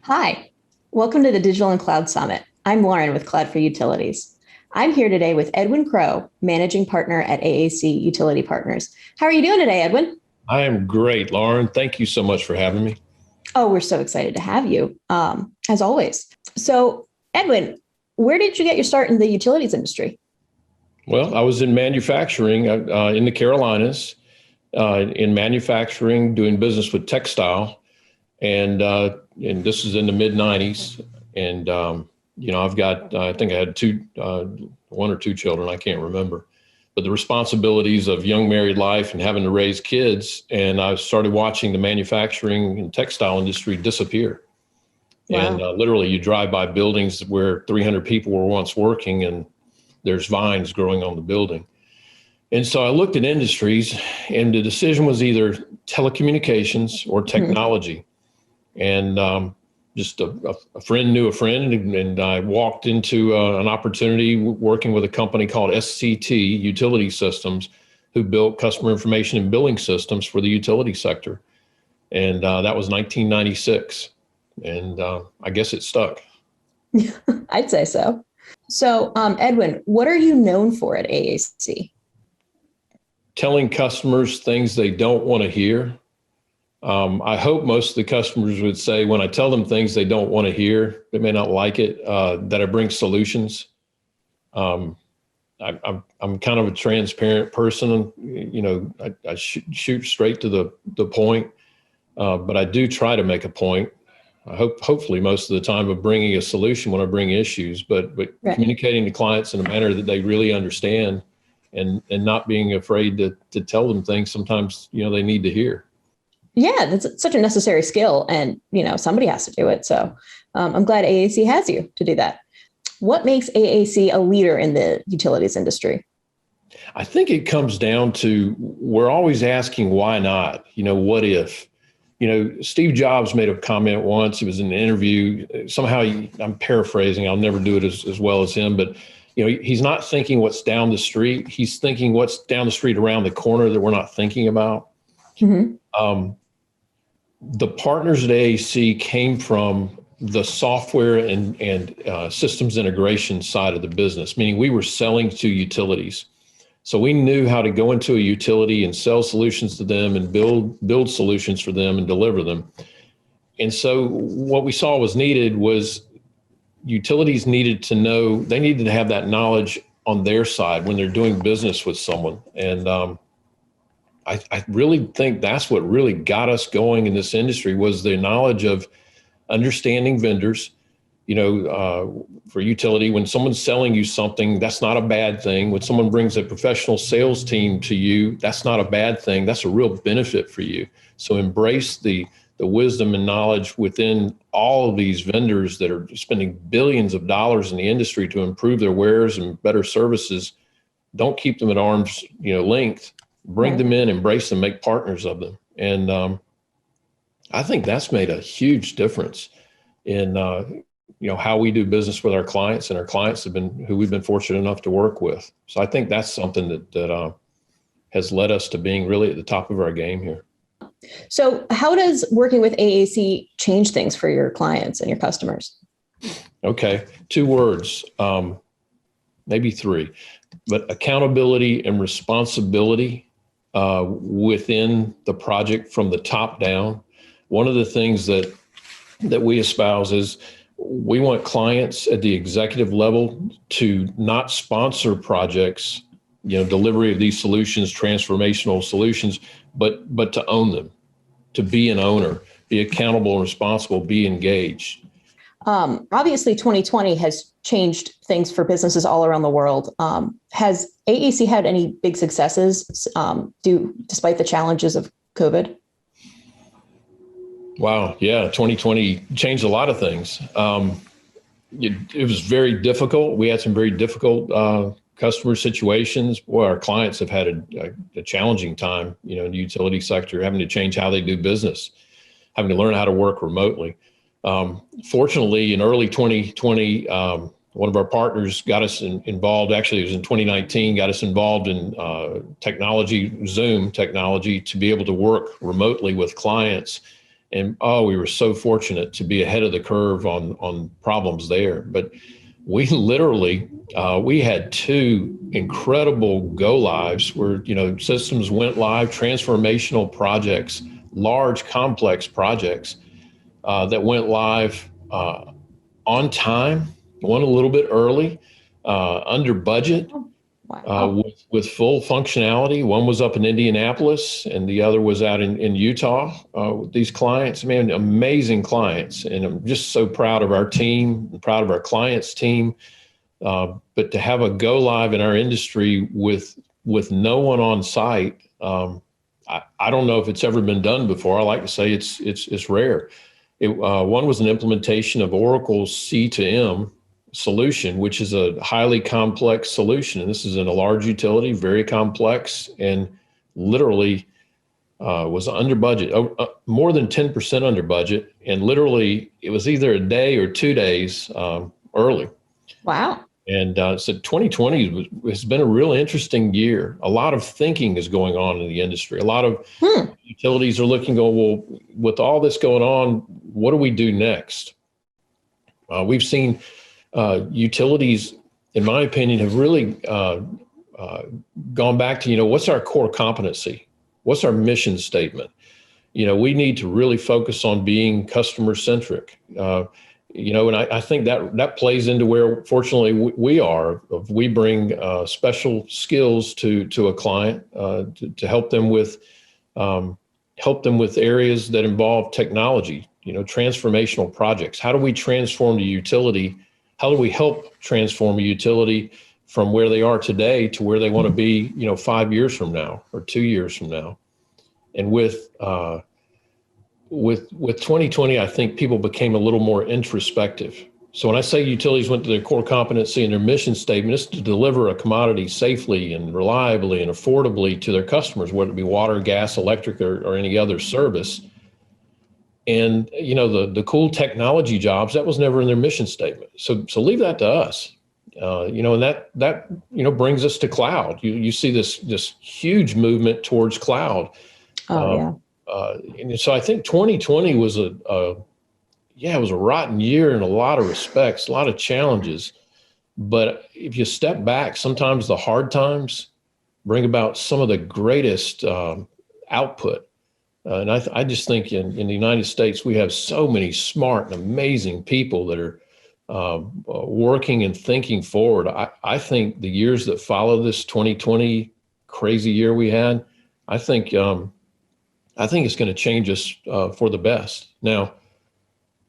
Hi, welcome to the Digital and Cloud Summit. I'm Lauren with Cloud for Utilities. I'm here today with Edwin Crow, Managing Partner at AAC Utility Partners. How are you doing today, Edwin? I am great, Lauren. Thank you so much for having me. Oh, we're so excited to have you, as always. So, Edwin, where did you get your start in the utilities industry? Well, I was in manufacturing in the Carolinas, in manufacturing, doing business with textile, and this is in the mid '90s. And I've got I think I had one or two children, I can't remember, but the responsibilities of young married life and having to raise kids, and I started watching the manufacturing and textile industry disappear. Wow. And literally, you drive by buildings where 300 people were once working, and there's vines growing on the building. And so I looked at industries, and the decision was either telecommunications or technology. And just a friend knew a friend, and I walked into an opportunity working with a company called SCT Utility Systems, who built customer information and billing systems for the utility sector. And that was 1996. And I guess it stuck. I'd say so. So, Edwin, what are you known for at AAC? Telling customers things they don't want to hear. I hope most of the customers would say when I tell them things they don't want to hear, they may not like it, that I bring solutions. I'm kind of a transparent person. I shoot straight to the point, but I do try to make a point. I hopefully most of the time of bringing a solution when I bring issues, but Right. communicating to clients in a manner that they really understand, and not being afraid to tell them things sometimes they need to hear. Yeah, that's such a necessary skill, and somebody has to do it. So, I'm glad AAC has you to do that. What makes AAC a leader in the utilities industry? I think it comes down to we're always asking why not? What if? Steve Jobs made a comment once. He was in an interview. Somehow, I'm paraphrasing. I'll never do it as well as him, but he's not thinking what's down the street. He's thinking what's down the street around the corner that we're not thinking about. Mm-hmm. The partners at AAC came from the software and systems integration side of the business, meaning we were selling to utilities. So we knew how to go into a utility and sell solutions to them and build solutions for them and deliver them. And so what we saw was needed was utilities needed to know, they needed to have that knowledge on their side when they're doing business with someone. And I really think that's what really got us going in this industry was the knowledge of understanding vendors. For utility, when someone's selling you something, that's not a bad thing. When someone brings a professional sales team to you, that's not a bad thing. That's a real benefit for you. So embrace the wisdom and knowledge within all of these vendors that are spending billions of dollars in the industry to improve their wares and better services. Don't keep them at arm's length. Bring them in, embrace them, make partners of them. And I think that's made a huge difference in how we do business with our clients, and our clients have been who we've been fortunate enough to work with. So I think that's something that has led us to being really at the top of our game here. So how does working with AAC change things for your clients and your customers? Okay, two words, maybe three, but accountability and responsibility within the project from the top down. One of the things that we espouse is we want clients at the executive level to not sponsor projects, delivery of these solutions, transformational solutions, but to own them, to be an owner, be accountable and responsible, be engaged. Obviously, 2020 has changed things for businesses all around the world. Has AAC had any big successes despite the challenges of COVID? Wow. Yeah. 2020 changed a lot of things. It was very difficult. We had some very difficult customer situations. Boy, our clients have had a challenging time, in the utility sector, having to change how they do business, having to learn how to work remotely. Fortunately, in early 2020, one of our partners got us involved. Actually, it was in 2019, got us involved in technology, Zoom technology, to be able to work remotely with clients And we were so fortunate to be ahead of the curve on problems there. But we literally, we had two incredible go lives where, systems went live, transformational projects, large, complex projects that went live on time, one a little bit early, under budget. Wow. With full functionality. One was up in Indianapolis and the other was out in Utah with these clients. Man, amazing clients. And I'm just so proud of our team, proud of our clients' team. But to have a go live in our industry with no one on site, I don't know if it's ever been done before. I like to say it's rare. One was an implementation of Oracle's C2M solution, which is a highly complex solution. And this is in a large utility, very complex, and literally was under budget, more than 10% under budget. And literally it was either a day or 2 days early. Wow. And so 2020 has been a real interesting year. A lot of thinking is going on in the industry. A lot of utilities are looking, well, with all this going on, what do we do next? We've seen utilities, in my opinion, have really gone back to, what's our core competency? What's our mission statement? We need to really focus on being customer centric. And I think that plays into where, fortunately, we are. We bring special skills to a client to help them with areas that involve technology. Transformational projects. How do we transform the utility? How do we help transform a utility from where they are today to where they want to be, 5 years from now or 2 years from now? And with 2020, I think people became a little more introspective. So when I say utilities went to their core competency and their mission statement, it's to deliver a commodity safely and reliably and affordably to their customers, whether it be water, gas, electric, or any other service. And, the cool technology jobs, that was never in their mission statement. So leave that to us, and that brings us to cloud. You see this huge movement towards cloud. And so I think 2020 was it was a rotten year in a lot of respects, a lot of challenges. But if you step back, sometimes the hard times bring about some of the greatest output. And I just think in the United States, we have so many smart and amazing people that are working and thinking forward. I think the years that follow this 2020 crazy year we had, I think it's going to change us for the best. Now,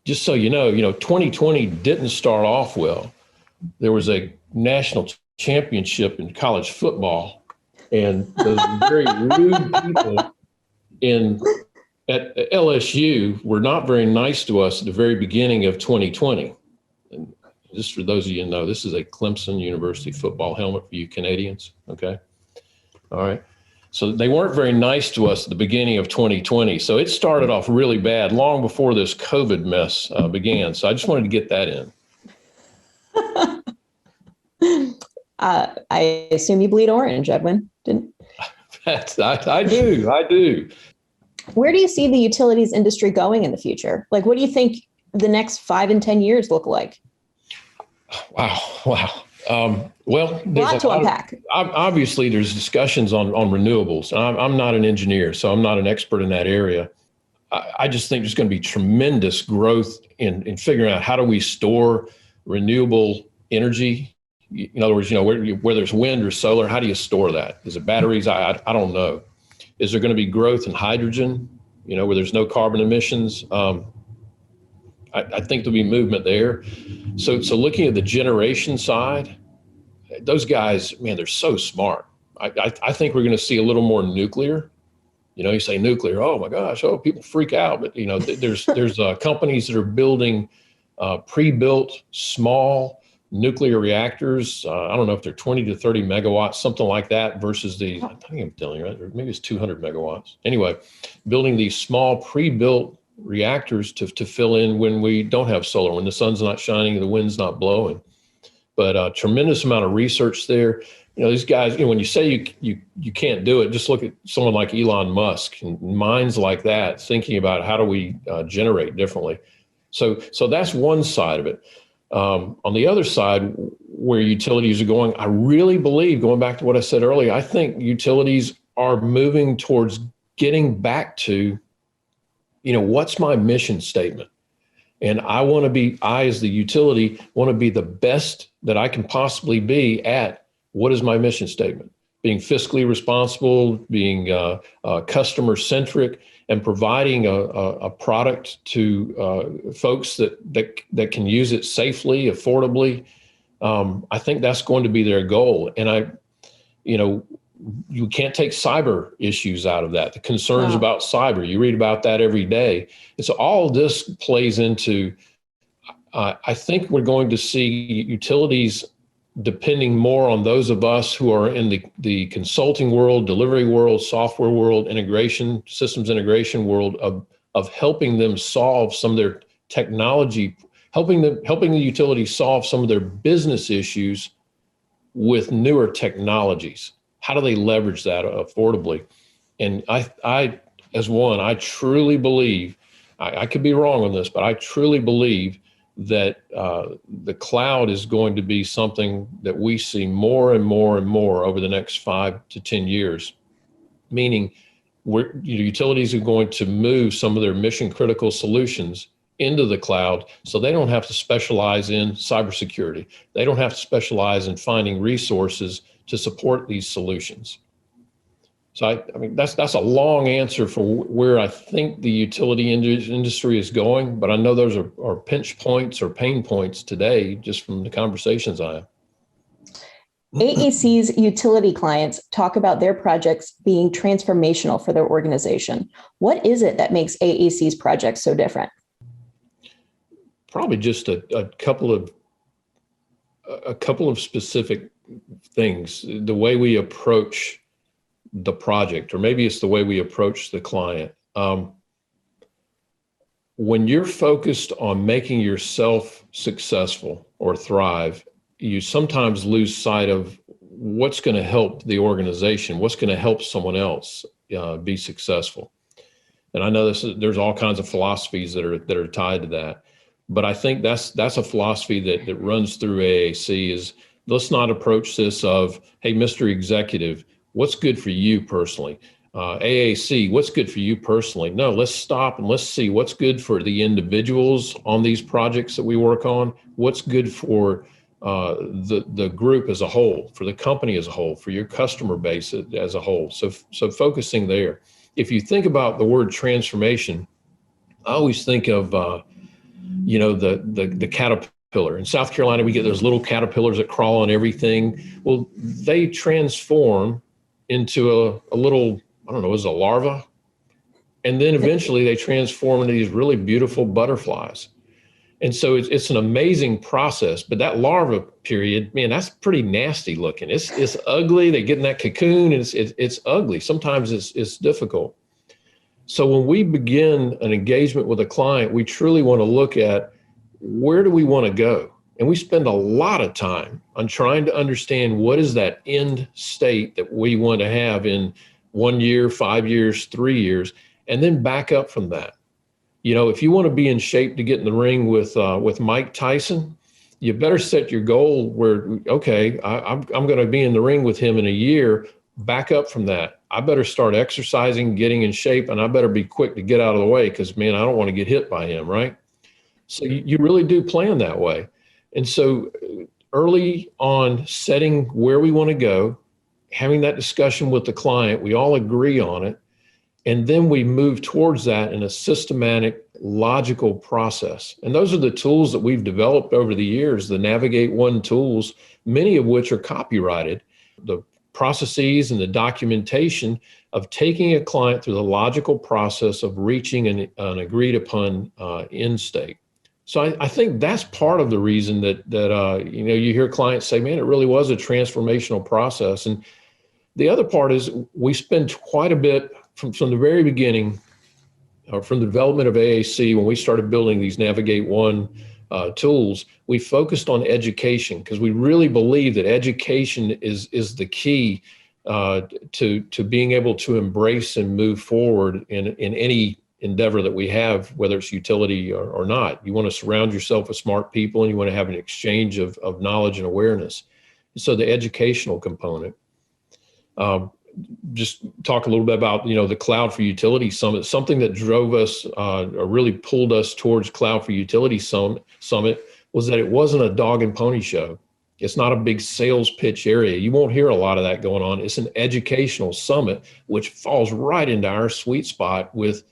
just so you know, 2020 didn't start off well. There was a national championship in college football, and those very rude people at LSU were not very nice to us at the very beginning of 2020. And just for those of you who know, this is a Clemson University football helmet for you Canadians. Okay. All right. So they weren't very nice to us at the beginning of 2020. So it started off really bad long before this COVID mess began. So I just wanted to get that in. I assume you bleed orange, Edwin. Didn't? I do. Where do you see the utilities industry going in the future? Like, what do you think the next 5 and 10 years look like? Wow. Well, there's a lot to unpack. Obviously, there's discussions on renewables. I'm not an engineer, so I'm not an expert in that area. I just think there's going to be tremendous growth in figuring out how do we store renewable energy. In other words, where there's wind or solar, how do you store that? Is it batteries? I don't know. Is there going to be growth in hydrogen, where there's no carbon emissions? I think there'll be movement there. So looking at the generation side, those guys, man, they're so smart. I think we're going to see a little more nuclear. You say nuclear, oh my gosh, people freak out. But there's companies that are building pre-built small nuclear reactors. I don't know if they're 20 to 30 megawatts, something like that, versus I think I'm telling you, right? Or maybe it's 200 megawatts. Anyway, building these small pre-built reactors to fill in when we don't have solar, when the sun's not shining, the wind's not blowing. But a tremendous amount of research there. these guys, when you say you can't do it, just look at someone like Elon Musk and minds like that, thinking about how do we generate differently. So that's one side of it. On the other side, where utilities are going, I really believe, going back to what I said earlier, I think utilities are moving towards getting back to, what's my mission statement? And I as the utility want to be the best that I can possibly be at what is my mission statement? Being fiscally responsible, being customer centric, and providing a product to folks that can use it safely, affordably. I think that's going to be their goal. And you can't take cyber issues out of that. The concerns about cyber, you read about that every day. And so all of this plays into, I think we're going to see utilities depending more on those of us who are in the consulting world, delivery world, software world, integration, systems integration world of helping them solve some of their technology, helping the utility solve some of their business issues with newer technologies. How do they leverage that affordably? And I truly believe, I could be wrong on this, but I truly believe that the cloud is going to be something that we see more and more and more over the next 5 to 10 years, meaning utilities are going to move some of their mission critical solutions into the cloud so they don't have to specialize in cybersecurity. They don't have to specialize in finding resources to support these solutions. So I mean, that's a long answer for where I think the utility industry is going, but I know those are pinch points or pain points today, just from the conversations I have. AAC's utility clients talk about their projects being transformational for their organization. What is it that makes AAC's projects so different? Probably just a couple of specific things. The way we approach the project, or maybe it's the way we approach the client. When you're focused on making yourself successful or thrive, you sometimes lose sight of what's going to help the organization, what's going to help someone else be successful. And I know there's all kinds of philosophies that are tied to that, but I think that's a philosophy that runs through AAC is, let's not approach this of, hey, Mr. Executive, what's good for you personally? AAC, what's good for you personally? No, let's stop and let's see what's good for the individuals on these projects that we work on, what's good for the group as a whole, for the company as a whole, for your customer base as a whole. So focusing there. If you think about the word transformation, I always think of the caterpillar. In South Carolina, we get those little caterpillars that crawl on everything. Well, they transform into a little, I don't know, is it a larva? And then eventually they transform into these really beautiful butterflies. And so it's an amazing process, but that larva period, man, that's pretty nasty looking. It's ugly. They get in that cocoon and it's ugly. Sometimes it's difficult. So when we begin an engagement with a client, we truly want to look at, where do we want to go? And we spend a lot of time on trying to understand what is that end state that we want to have in 1 year, 5 years, 3 years, and then back up from that. If you want to be in shape to get in the ring with Mike Tyson, you better set your goal where, okay, I'm going to be in the ring with him in a year. Back up from that. I better start exercising, getting in shape, and I better be quick to get out of the way because, man, I don't want to get hit by him, right? So you really do plan that way. And so early on, setting where we want to go, having that discussion with the client, we all agree on it, and then we move towards that in a systematic, logical process. And those are the tools that we've developed over the years, the Navigate One tools, many of which are copyrighted. The processes and the documentation of taking a client through the logical process of reaching an agreed upon end state. So I think that's part of the reason that you hear clients say, man, it really was a transformational process. And the other part is we spend quite a bit from the very beginning, or from the development of AAC, when we started building these Navigate One tools, we focused on education because we really believe that education is the key to being able to embrace and move forward in any endeavor that we have, whether it's utility or not. You want to surround yourself with smart people, and you want to have an exchange of knowledge and awareness. So the educational component. Just talk a little bit about, the Cloud for Utility Summit. Something that drove us or really pulled us towards Cloud for Utility Summit was that it wasn't a dog and pony show. It's not a big sales pitch area. You won't hear a lot of that going on. It's an educational summit, which falls right into our sweet spot with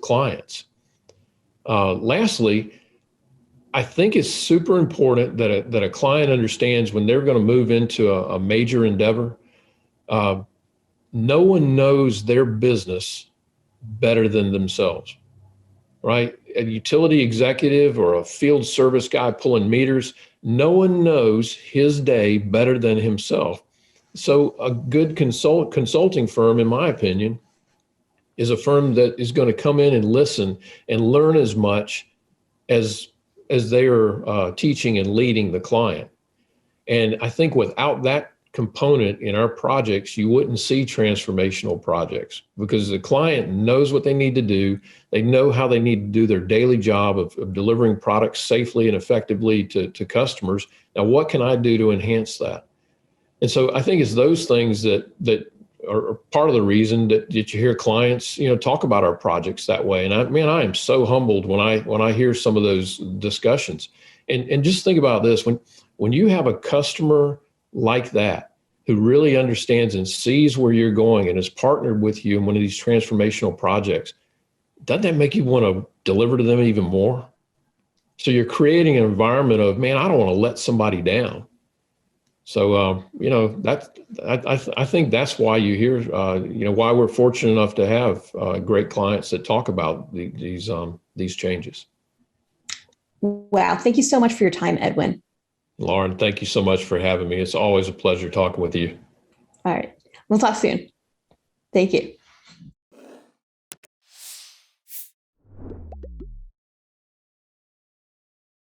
clients. Lastly, I think it's super important that a client understands when they're going to move into a major endeavor. No one knows their business better than themselves, right? A utility executive or a field service guy pulling meters, no one knows his day better than himself. So a good consulting firm, in my opinion, is a firm that is going to come in and listen and learn as much as they are teaching and leading the client. And I think without that component in our projects, you wouldn't see transformational projects because the client knows what they need to do. They know how they need to do their daily job of delivering products safely and effectively to customers. Now, what can I do to enhance that? And so I think it's those things that are part of the reason that you hear clients, talk about our projects that way. And I am so humbled when I hear some of those discussions. And just think about this, when you have a customer like that, who really understands and sees where you're going and is partnered with you in one of these transformational projects, doesn't that make you want to deliver to them even more? So you're creating an environment of, man, I don't want to let somebody down. So, I think that's why you hear, why we're fortunate enough to have great clients that talk about these changes. Wow. Thank you so much for your time, Edwin. Lauren, thank you so much for having me. It's always a pleasure talking with you. All right. We'll talk soon. Thank you.